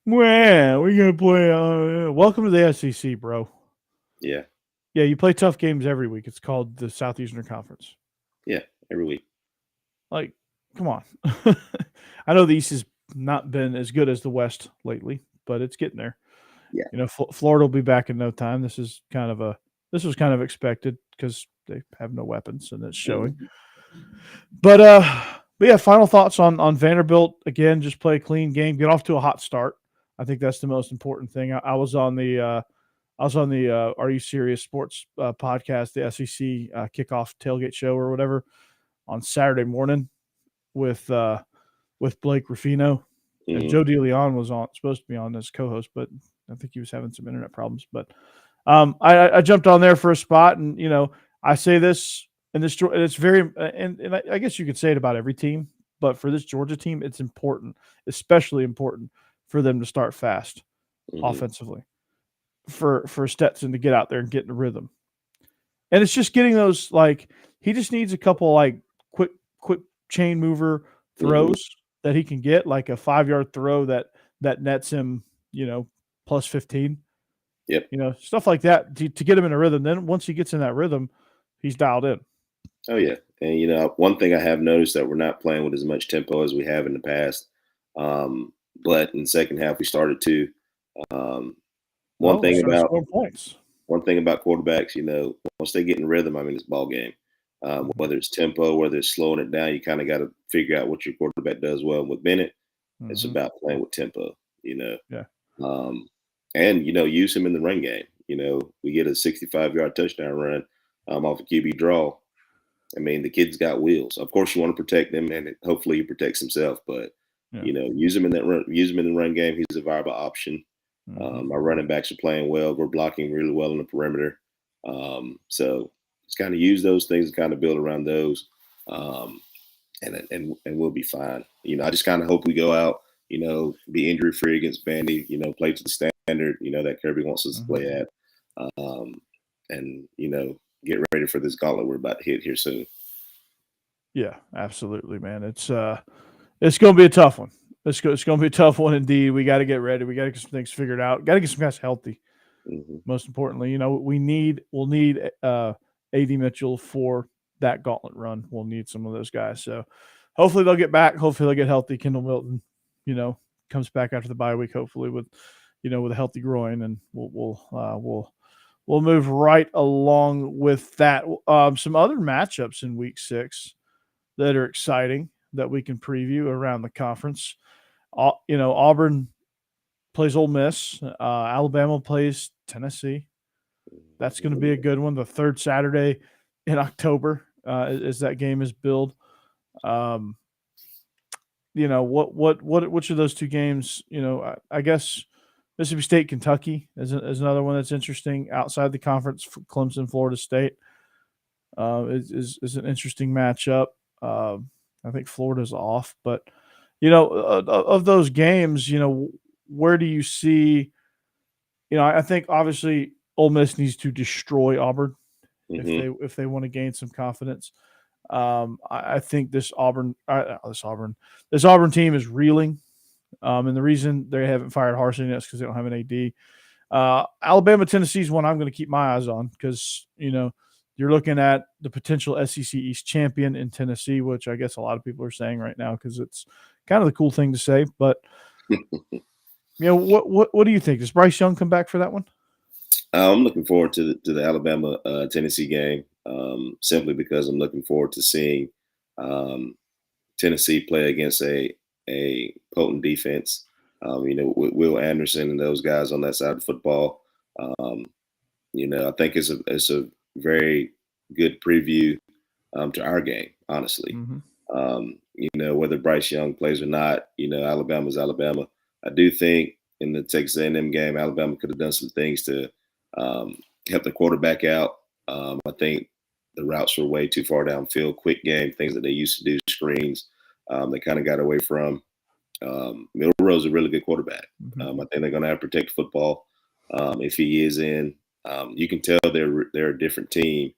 Well, we're going to play. Welcome to the SEC, bro. Yeah. Yeah, you play tough games every week. It's called the Southeastern Conference. Yeah, every week. Like, come on. I know the East has not been as good as the West lately, but it's getting there. Yeah. Florida will be back in no time. This was kind of expected because they have no weapons, and it's showing. But yeah, final thoughts on Vanderbilt. Again, just play a clean game, get off to a hot start. I think that's the most important thing. I was on the Are You Serious Sports podcast, the SEC kickoff tailgate show or whatever, on Saturday morning with Blake Ruffino. And Joe DeLeon was supposed to be on as co-host, but I think he was having some internet problems. But I jumped on there for a spot, and I say this, and it's very, and I guess you could say it about every team, but for this Georgia team, it's important, especially important for them to start fast offensively. for Stetson to get out there and get in the rhythm. And it's just getting those, like, he just needs a couple like quick chain mover throws that he can get, like a 5-yard throw that nets him, plus 15. Yep. Stuff like that to get him in a rhythm. Then once he gets in that rhythm, he's dialed in. Oh yeah, and one thing I have noticed that we're not playing with as much tempo as we have in the past. But in the second half we started to. One thing about quarterbacks, once they get in rhythm, I mean, it's ball game. Whether it's tempo, whether it's slowing it down, you kind of got to figure out what your quarterback does well. With Bennett, it's about playing with tempo. Yeah. And use him in the run game. We get a 65-yard touchdown run off a QB draw. I mean, the kid's got wheels. Of course, you want to protect him, and hopefully he protects himself. But use him in that run. Use him in the run game. He's a viable option. Our running backs are playing well. We're blocking really well on the perimeter. So it's kind of use those things and kind of build around those, and we'll be fine. I just kind of hope we go out, be injury free against Vandy. Play to the standard, that Kirby wants us to play at, and get ready for this gauntlet we're about to hit here soon. Yeah, absolutely, man. It's going to be a tough one. It's going to be a tough one indeed. We got to get ready. We got to get some things figured out. Got to get some guys healthy. Most importantly, we'll need AD Mitchell for that gauntlet run. We'll need some of those guys. So hopefully they'll get back. Hopefully they'll get healthy. Kendall Milton, comes back after the bye week, hopefully with a healthy groin, and we'll move right along with that. Some other matchups in week 6 that are exciting that we can preview around the conference. Auburn plays Ole Miss. Alabama plays Tennessee. That's going to be a good one. The third Saturday in October, as that game is billed. Which of those two games? I guess Mississippi State, Kentucky is another one that's interesting outside the conference. Clemson, Florida State is an interesting matchup. I think Florida's off, but of those games, where do you see? I think obviously Ole Miss needs to destroy Auburn if they want to gain some confidence. I think this Auburn team is reeling, and the reason they haven't fired Harsin yet is because they don't have an AD. Alabama, Tennessee is one I'm going to keep my eyes on because you're looking at the potential SEC East champion in Tennessee, which I guess a lot of people are saying right now because it's kind of the cool thing to say. But what do you think? Does Bryce Young come back for that one? I'm looking forward to the Alabama Tennessee game simply because I'm looking forward to seeing Tennessee play against a potent defense. With Will Anderson and those guys on that side of football. I think it's a very good preview to our game, honestly. Whether Bryce Young plays or not, Alabama's Alabama. I do think in the Texas A&M game, Alabama could have done some things to help the quarterback out. I think the routes were way too far downfield, quick game, things that they used to do, screens. They kind of got away from. Milroe's a really good quarterback. I think they're going to have to protect football. If he is in, you can tell they're a different team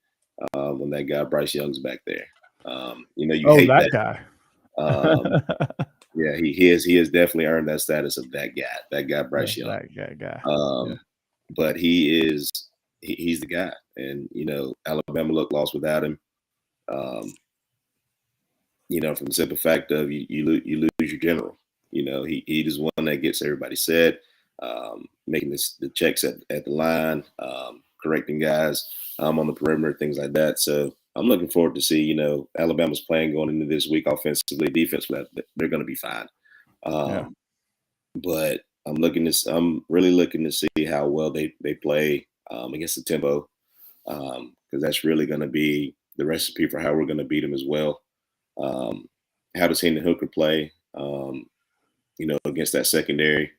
when that guy Bryce Young's back there. You hate that guy. Yeah, he has definitely earned that status of that guy Bryce Young. That guy. But he's the guy, and Alabama looked lost without him. From the simple fact of you lose your general. He is one that gets everybody set, making the checks at the line, correcting guys on the perimeter, things like that. So I'm looking forward to see, Alabama's plan going into this week offensively, defensively. They're going to be fine. But I'm really looking to see how well they play against the tempo, because that's really going to be the recipe for how we're going to beat them as well. How does Hendon Hooker play, against that secondary?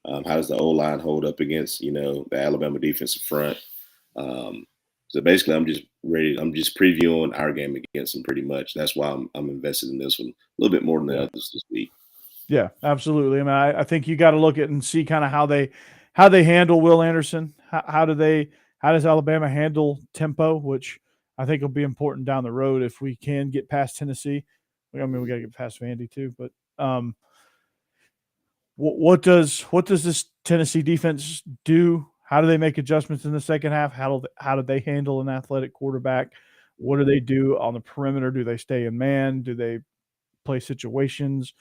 How does the O-line hold up against, the Alabama defensive front? So basically, I'm just previewing our game against them pretty much. That's why I'm invested in this one a little bit more than the others this week. Yeah, absolutely. I mean, I think you got to look at and see kind of how they handle Will Anderson, How does Alabama handle tempo, which I think will be important down the road if we can get past Tennessee. I mean, we got to get past Vandy too, but what does this Tennessee defense do? How do they make adjustments in the second half? How do they handle an athletic quarterback? What do they do on the perimeter? Do they stay in man? Do they play situations?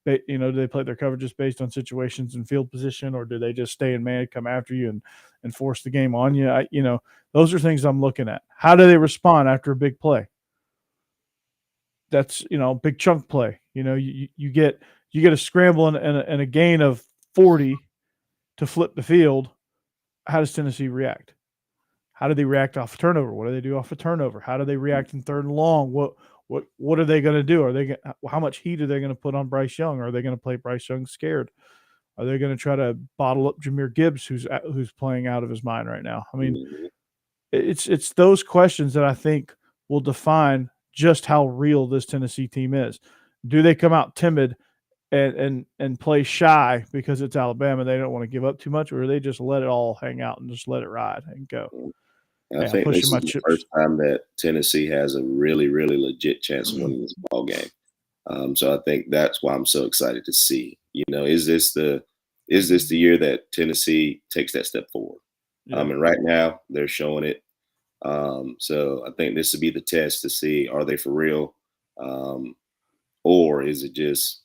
Do they play their coverages based on situations and field position, or do they just stay in man, come after you, and force the game on you? Those are things I'm looking at. How do they respond after a big play? That's big chunk play. You get a scramble and a gain of 40 to flip the field. How does Tennessee react? How do they react off a turnover? What do they do off a turnover? How do they react in third and long? What are they going to do? How much heat are they going to put on Bryce Young? Are they going to play Bryce Young scared? Are they going to try to bottle up Jahmyr Gibbs, who's playing out of his mind right now? I mean, it's those questions that I think will define just how real this Tennessee team is. Do they come out timid and play shy because it's Alabama? They don't want to give up too much, or do they just let it all hang out and just let it ride and go? I think this is the first time that Tennessee has a really, really legit chance of winning this ball game. So I think that's why I'm so excited to see. Is this the year that Tennessee takes that step forward? Yeah. And right now they're showing it. So I think this would be the test to see, are they for real, or is it just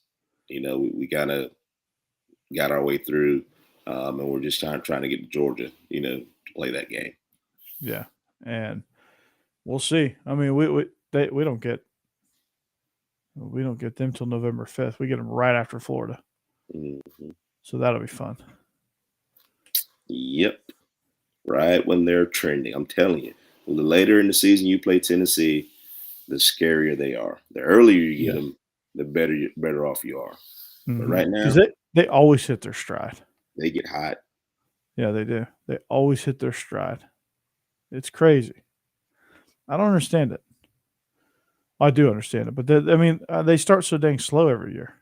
we kind of got our way through, and we're just trying to get to Georgia, to play that game. Yeah, and we'll see. I mean, we don't get them till November 5th. We get them right after Florida, so that'll be fun. Yep, right when they're trending. I'm telling you, the later in the season you play Tennessee, the scarier they are. The earlier you get them, the better off you are. But right now, they always hit their stride. They get hot. Yeah, they do. They always hit their stride. It's crazy. I don't understand it. I do understand it, but they start so dang slow every year.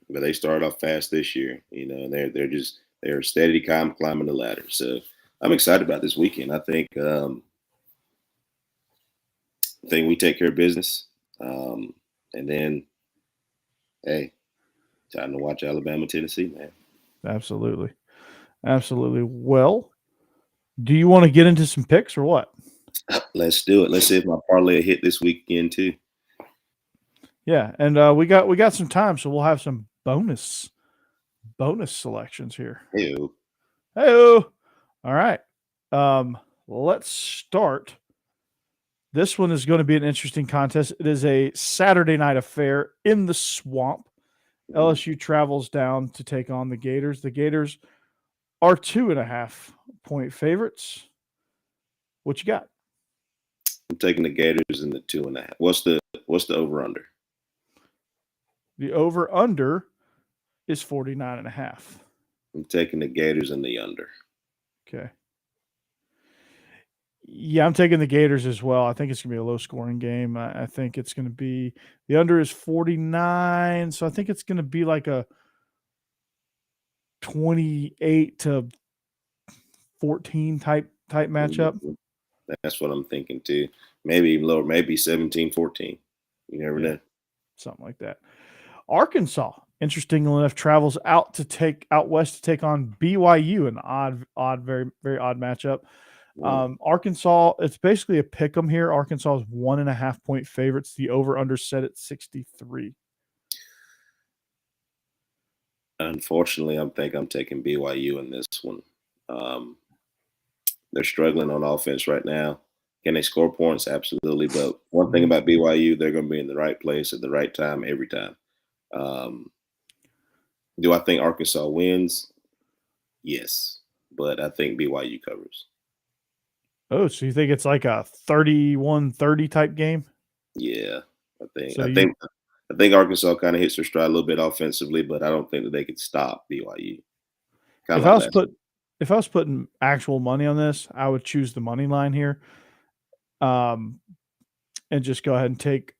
But they started off fast this year, and they're steady climbing the ladder. So I'm excited about this weekend. I think we take care of business, and then hey, time to watch Alabama, Tennessee, man. Absolutely. Well, do you want to get into some picks or what? Let's do it. Let's see if my parlay hit this weekend too. Yeah, and we got some time, so we'll have some bonus selections here. Hey-o. All right. Let's start. This one is going to be an interesting contest. It is a Saturday night affair in the Swamp. LSU travels down to take on the Gators. The Gators are 2.5-point favorites. What you got? I'm taking the Gators in the 2.5. What's the over-under? The over-under is 49.5. I'm taking the Gators in the under. Okay. Yeah, I'm taking the Gators as well. I think it's going to be a low-scoring game. I think it's going to be – the under is 49, so I think it's going to be like a 28-14 type matchup. That's what I'm thinking too. Maybe even lower, maybe 17-14. You never know. Something like that. Arkansas, interestingly enough, travels out west to take on BYU, an very, very odd matchup. Arkansas, it's basically a pick 'em here. Arkansas is 1.5-point favorites. The over-under set at 63. Unfortunately, I'm taking BYU in this one. They're struggling on offense right now. Can they score points? Absolutely. But one thing about BYU, they're going to be in the right place at the right time every time. Do I think Arkansas wins? Yes. But I think BYU covers. Oh, so you think it's like a 31-30 type game? Yeah, I think Arkansas kind of hits their stride a little bit offensively, but I don't think that they could stop BYU. If I was putting actual money on this, I would choose the money line here, and just go ahead and take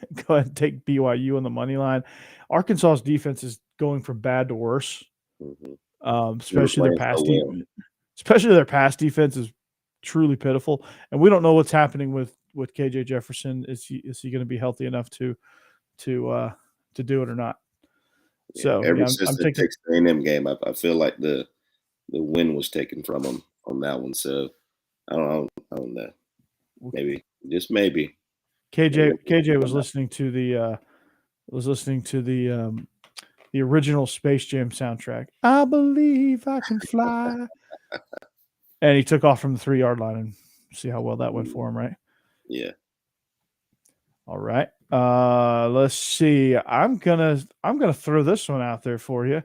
BYU on the money line. Arkansas's defense is going from bad to worse, especially especially their pass defense is truly pitiful. And we don't know what's happening with KJ Jefferson. Is he going to be healthy enough to do it or not? So ever since I'm the taking Texas A&M game, I feel like the win was taken from them on that one. So I don't know. Maybe, just maybe. KJ was listening to the original Space Jam soundtrack. I believe I can fly. And he took off from the 3-yard line, and see how well that went for him, right? Yeah. All right. Let's see. I'm gonna throw this one out there for you.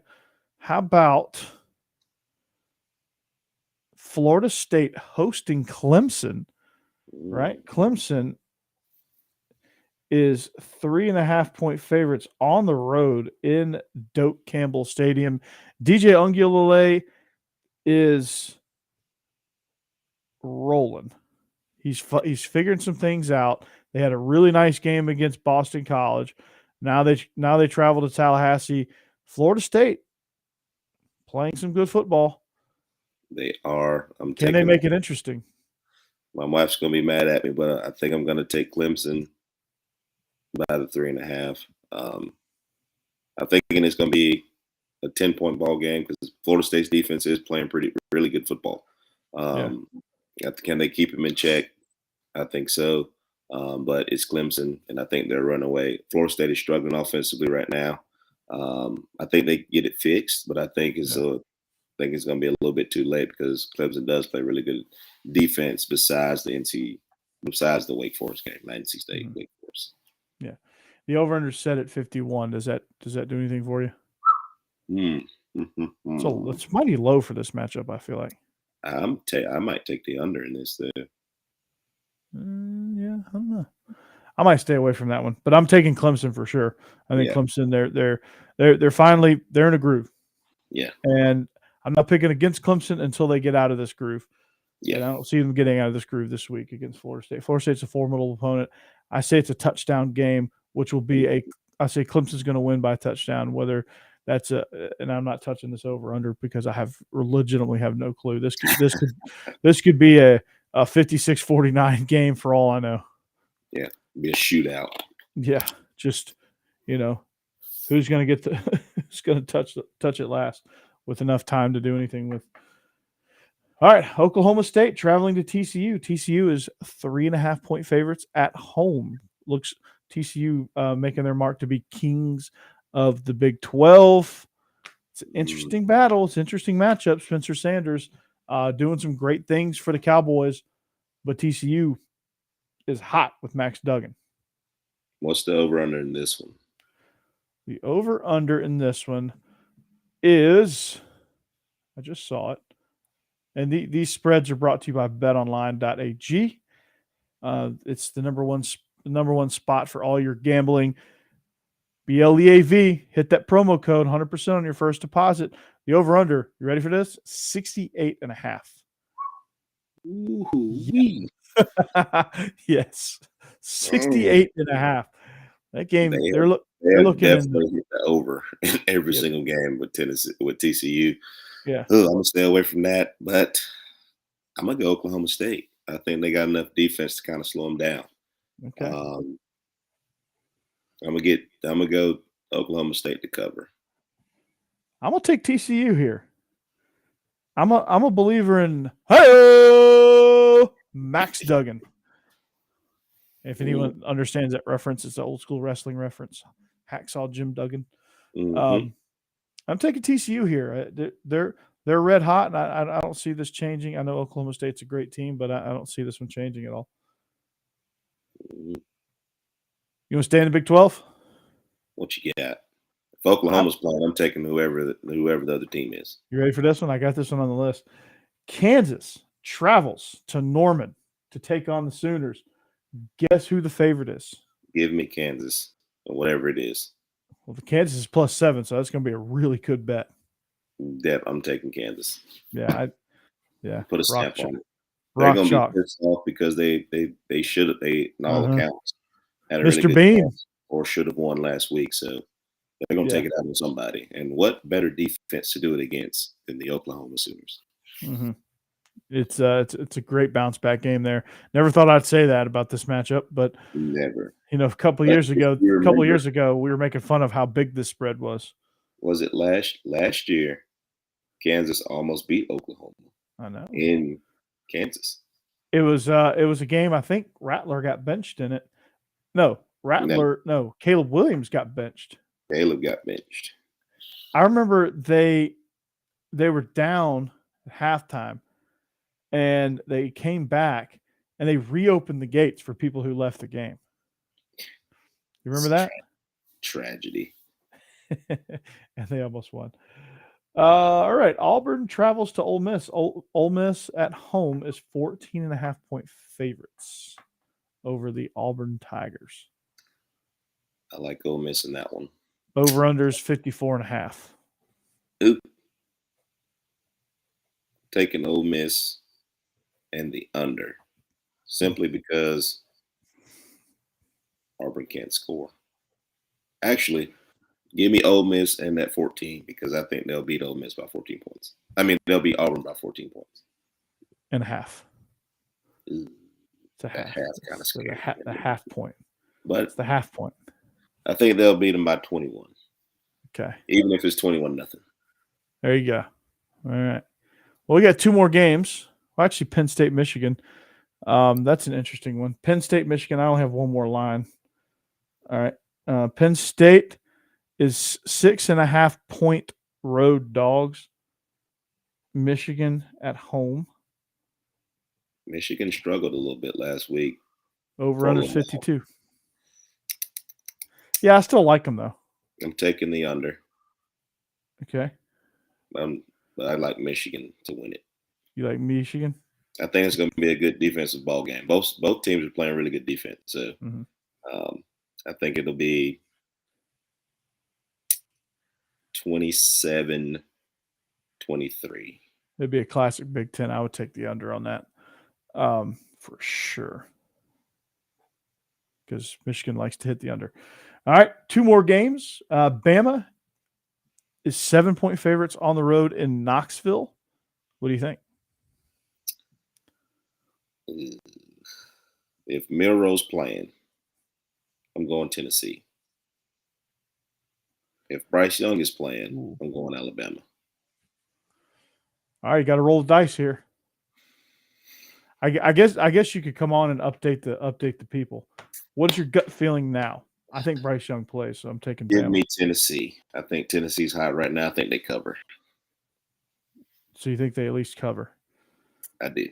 How about Florida State hosting Clemson? Right, Clemson is 3.5-point favorites on the road in Doak Campbell Stadium. DJ Ungulale is rolling. He's figuring some things out. They had a really nice game against Boston College. Now they travel to Tallahassee. Florida State playing some good football. They are. Can they make it interesting? My wife's going to be mad at me, but I think I'm going to take Clemson by the 3.5. I'm thinking it's going to be a 10-point ball game because Florida State's defense is playing really good football. Can they keep him in check? I think so. But it's Clemson, and I think they'll run away. Florida State is struggling offensively right now. I think they get it fixed, but I think it's going to be a little bit too late because Clemson does play really good defense besides the Wake Forest game, NC State, Wake Forest. Yeah, the over/under set at 51. Does that do anything for you? So it's mighty low for this matchup. I feel like I might take the under in this. Yeah, I don't know. I might stay away from that one, but I'm taking Clemson for sure. I think Clemson they're finally in a groove. Yeah, and I'm not picking against Clemson until they get out of this groove. Yeah, and I don't see them getting out of this groove this week against Florida State. Florida State's a formidable opponent. I say it's a touchdown game, which will be I say Clemson's going to win by a touchdown. Whether that's and I'm not touching this over under because I legitimately have no clue. This could be a 56-49 game for all I know. Yeah, be a shootout. Yeah, just who's going to who's going to touch it last with enough time to do anything with. All right, Oklahoma State traveling to TCU. TCU is 3.5-point favorites at home. Looks TCU making their mark to be kings of the Big 12. It's an interesting battle. It's an interesting matchup. Spencer Sanders doing some great things for the Cowboys, but TCU is hot with Max Duggan. What's the over-under in this one? The over-under in this one is, I just saw it, and these spreads are brought to you by betonline.ag. It's the number one spot for all your gambling. BLEAV, hit that promo code, 100% on your first deposit. The over-under, you ready for this? 68.5. Ooh, yes, 68.5. That game, they're looking definitely hit the over in every single game with TCU. Yeah, I'm gonna stay away from that, but I'm gonna go Oklahoma State. I think they got enough defense to kind of slow them down. Okay, I'm gonna go Oklahoma State to cover. I'm gonna take TCU here. I'm a believer in Max Duggan. If anyone understands that reference, it's an old school wrestling reference. Hacksaw Jim Duggan. Mm-hmm. I'm taking TCU here. They're red hot, and I don't see this changing. I know Oklahoma State's a great team, but I don't see this one changing at all. You want to stay in the Big 12? What you got? If Oklahoma's playing, I'm taking whoever the other team is. You ready for this one? I got this one on the list. Kansas travels to Norman to take on the Sooners. Guess who the favorite is? Give me Kansas, or whatever it is. Well, the Kansas is +7, so that's going to be a really good bet. I'm taking Kansas. Yeah, Put a stamp on it. They're going to be pissed off because they should have, in all accounts, had a Mr. really good Bean, chance or should have won last week. So they're going to take it out on somebody. And what better defense to do it against than the Oklahoma Sooners? Mm-hmm. It's a great bounce back game there. Never thought I'd say that about this matchup, but Never. a couple But years if ago, you remember, we were making fun of how big this spread was. was it last year? Kansas almost beat Oklahoma I know. in Kansas. It was a game. I think Rattler got benched in it. No, Caleb Williams got benched. Caleb got benched. I remember they were down at halftime, and they came back and they reopened the gates for people who left the game. You remember that? Tragedy. And they almost won. All right. Auburn travels to Ole Miss. Ole Miss at home is 14.5-point favorites over the Auburn Tigers. I like Ole Miss in that one. Over under is 54.5. Oop. Taking Ole Miss and the under simply because Auburn can't score. Actually, give me Ole Miss and that 14 because I think they'll beat Ole Miss by 14 points. I mean, they'll beat Auburn by 14 points. And a half. Ooh, It's a half. half's kind of scary. The half point. But It's the half point. I think they'll beat them by 21. Okay. Even if it's 21-0. There you go. All right. Well, we got two more games. Well, actually, Penn State, Michigan. That's an interesting one. Penn State, Michigan. I only have one more line. All right. Penn State is 6.5-point road dogs. Michigan at home. Michigan struggled a little bit last week. Over under 52. Yeah, I still like them though. I'm taking the under. Okay. But I like Michigan to win it. You like Michigan? I think it's going to be a good defensive ball game. Both teams are playing really good defense. So I think it'll be 27-23. It'd be a classic Big Ten. I would take the under on that for sure. Because Michigan likes to hit the under. All right, two more games. Bama is 7-point favorites on the road in Knoxville. What do you think? If Milroe's playing, I'm going Tennessee. If Bryce Young is playing, I'm going Alabama. All right, you got to roll the dice here. I guess you could come on and update the people. What is your gut feeling now? I think Bryce Young plays, so I'm taking Give Bama. me Tennessee. I think Tennessee's hot right now. I think they cover. So you think they at least cover? I do.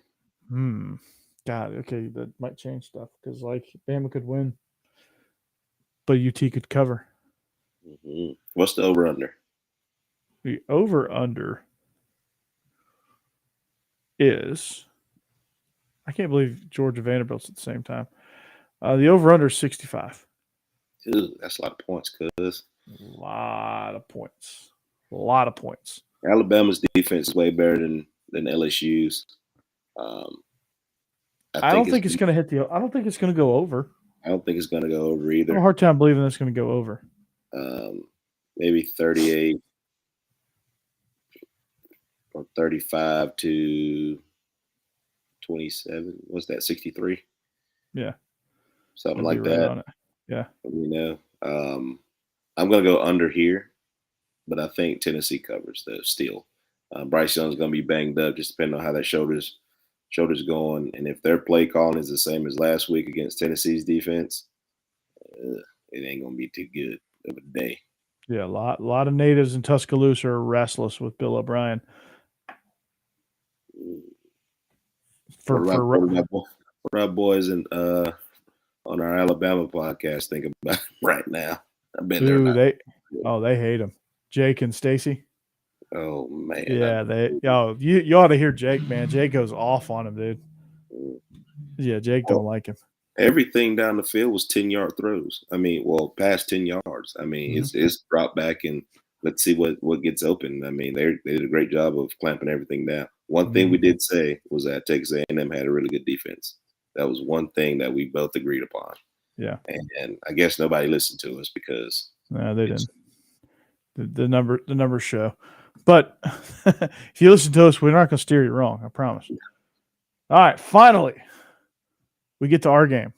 God, okay, that might change stuff because like Bama could win, but UT could cover. Mm-hmm. What's the over/under? The over/under is, I can't believe Georgia Vanderbilt's at the same time. The over/under is 65. Ooh, that's a lot of points, cuz. A lot of points. A lot of points. Alabama's defense is way better than LSU's. I don't think it's going to hit the. I don't think it's going to go over. I don't think it's going to go over I either. have a hard time believing it's going to go over. Maybe 38 or 35 to 27. What's that? 63? Yeah, something I'd like be right that. on it. Yeah. I'm going to go under here, but I think Tennessee covers though. Still, Bryce Young's going to be banged up, just depending on how that shoulders going, and if their play calling is the same as last week against Tennessee's defense, it ain't going to be too good of a day. Yeah, a lot of natives in Tuscaloosa are restless with Bill O'Brien. What our boys on our Alabama podcast think about him right now. I've been there. They hate him. Jake and Stacy. Oh man. Yeah, you ought to hear Jake, man. Jake goes off on him, dude. Yeah, Jake don't like him. Everything down the field was 10-yard throws. I mean, past 10 yards. I mean, it's drop back and let's see what gets open. I mean, they did a great job of clamping everything down. One thing we did say was that Texas A&M had a really good defense. That was one thing that we both agreed upon. Yeah. And I guess nobody listened to us because they didn't. The numbers show. But if you listen to us, we're not going to steer you wrong. I promise. All right, finally, we get to our game.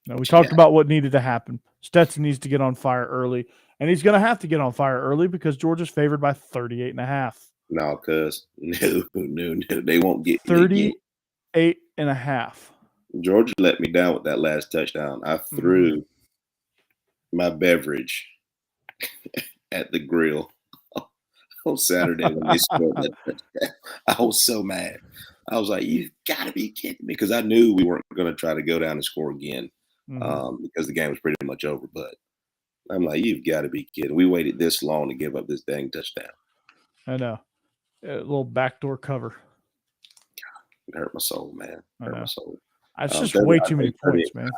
Now, we talked about what needed to happen. Stetson needs to get on fire early, and he's going to have to get on fire early because Georgia's favored by 38.5. No, cuz no, they won't get 38.5. Georgia let me down with that last touchdown. I threw my beverage at the grill on Saturday when they scored that touchdown. I was so mad. I was like, "You got to be kidding me!" Because I knew we weren't going to try to go down and score again because the game was pretty much over. But I'm like, "You've got to be kidding! We waited this long to give up this dang touchdown." I know. A little backdoor cover. It hurt my soul, man. Hurt my soul. That's just way too many points, man.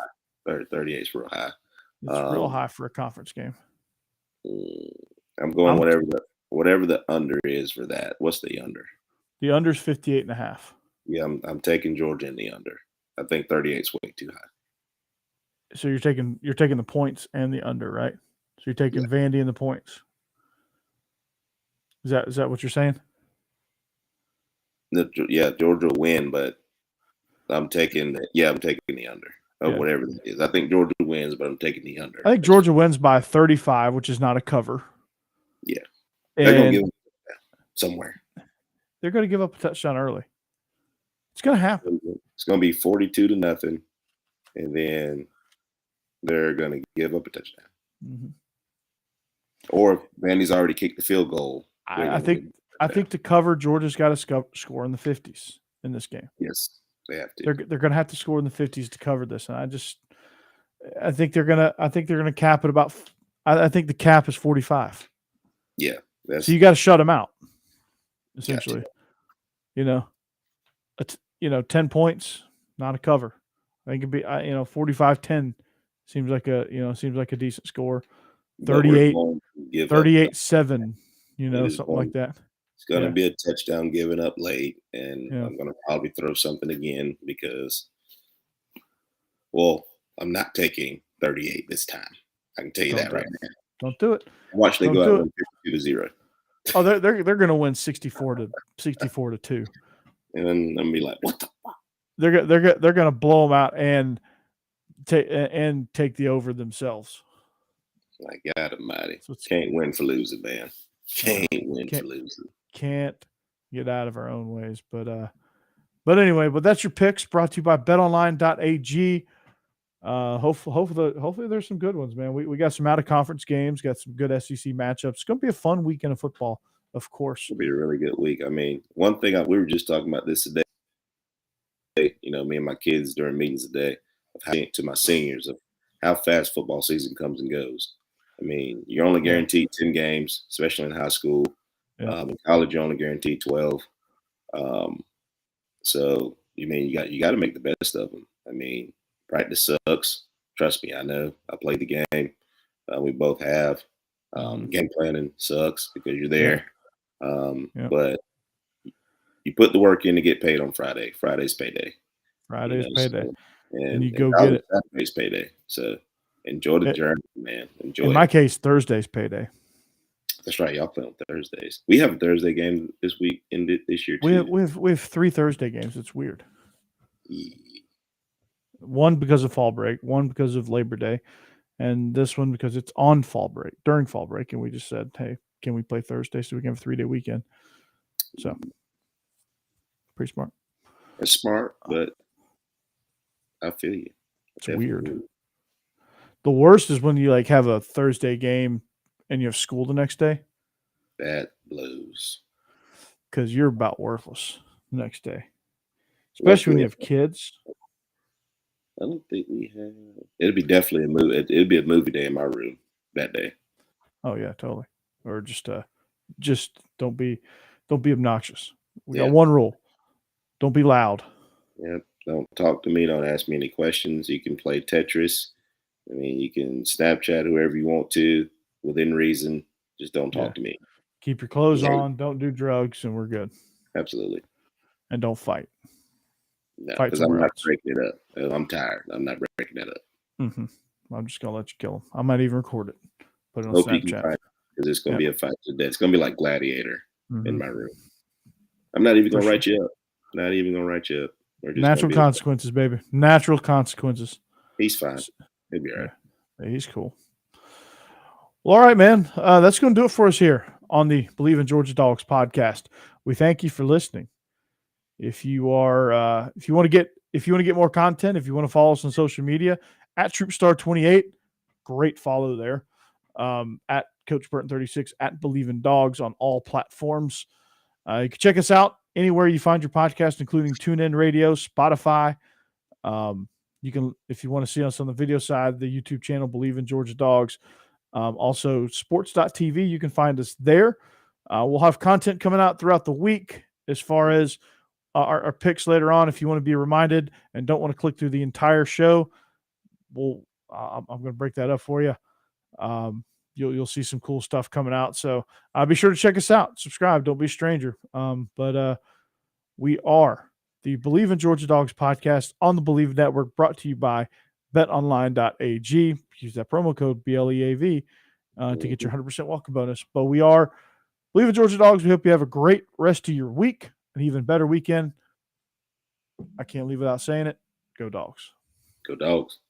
38 is real high. It's real high for a conference game. I'm going whatever the under is for that. What's the under? The under is 58.5. Yeah, I'm taking Georgia in the under. I think 38 is way too high. So you're taking the points and the under, right? So you're taking Vandy and the points. Is that what you're saying? Yeah, Georgia will win, but I'm taking the under. Whatever that is. I think Georgia wins, but I'm taking the under. I think Georgia wins by 35, which is not a cover. Yeah. They're going to give up somewhere. They're going to give up a touchdown early. It's going to happen. It's going to be 42-0, and then they're going to give up a touchdown. Mm-hmm. Or if Vandy's already kicked the field goal. I think to cover, Georgia's got to score in the 50s in this game. Yes, they have to. They're going to have to score in the 50s to cover this, and I think they're gonna cap at about. I think the cap is 45. Yeah, so you got to shut them out. Essentially, 10 points, not a cover. I think it'd be 45-10 seems like a decent score. 38-7, something like that. It's going to be a touchdown given up late, and I'm going to probably throw something again because, I'm not taking 38 this time. I can tell you that right now. Don't do it. Watch they go out 52-0. Oh, they're going to win 64-2. And then I'm be like, what the fuck? They're going to blow them out and take the over themselves. My God Almighty! Can't win for losing, man. Can't win for losing. Can't get out of our own ways, but anyway, that's your picks brought to you by BetOnline.ag. Hopefully there's some good ones, man. We got some out of conference games, got some good SEC matchups. It's going to be a fun weekend of football, of course. It'll be a really good week. I mean, one thing we were just talking about this today. Me and my kids during meetings today, to my seniors of how fast football season comes and goes. I mean, you're only guaranteed 10 games, especially in high school. In college, you're only guaranteed 12. So you got to make the best of them. I mean, practice sucks. Trust me, I know. I played the game. We both have. Game planning sucks because you're there. But you put the work in to get paid on Friday. Friday's payday. Friday's payday. And you go get it. Saturday's payday. So enjoy the journey, man. Enjoy in my case, Thursday's payday. That's right. Y'all play on Thursdays. We have a Thursday game this week and this year too. We have 3 Thursday games. It's weird. One because of fall break, one because of Labor Day, and this one because it's on fall break, during fall break. And we just said, hey, can we play Thursday so we can have a 3-day weekend? So pretty smart. It's smart, but I feel you. It's weird. The worst is when you have a Thursday game and you have school the next day. That blows. Because you're about worthless the next day. Especially when you have kids. I don't think we have. It'll be definitely a movie. It'll be a movie day in my room that day. Oh yeah, totally. Or just don't be obnoxious. We got one rule. Don't be loud. Yeah. Don't talk to me. Don't ask me any questions. You can play Tetris. I mean, you can Snapchat whoever you want to within reason. Just don't talk to me. Keep your clothes on. Don't do drugs, and we're good. Absolutely. And don't fight. No, because I'm not breaking it up. I'm tired. I'm not breaking it up. Mm-hmm. I'm just gonna let you kill him. I might even record it. Put it on Hope Snapchat. You can fight because it's gonna be a fight to death. It's gonna be like Gladiator in my room. I'm not even gonna write you up. Not even gonna write you up. We're just Natural gonna be consequences, baby. Natural consequences. He's fine. He'll be all right. Yeah, he's cool. Well, all right, man. That's going to do it for us here on the Believe in Georgia Dogs podcast. We thank you for listening. If you want to get more content, if you want to follow us on social media at TroopStar28, great follow there. At Coach Burton 36 at Believe in Dogs on all platforms. You can check us out anywhere you find your podcast, including TuneIn Radio, Spotify. You can, if you want to see us on the video side, the YouTube channel Believe in Georgia Dogs. Also, sports.tv, you can find us there. We'll have content coming out throughout the week as far as our picks later on. If you want to be reminded and don't want to click through the entire show, I'm going to break that up for you. You'll see some cool stuff coming out. So be sure to check us out. Subscribe. Don't be a stranger. But we are the Believe in Georgia Dogs podcast on the Believe Network, brought to you by betonline.ag. Use that promo code BLEAV to get your 100% welcome bonus. But we are Believe in Georgia Dogs. We hope you have a great rest of your week, an even better weekend. I can't leave without saying it. Go Dogs. Go Dogs.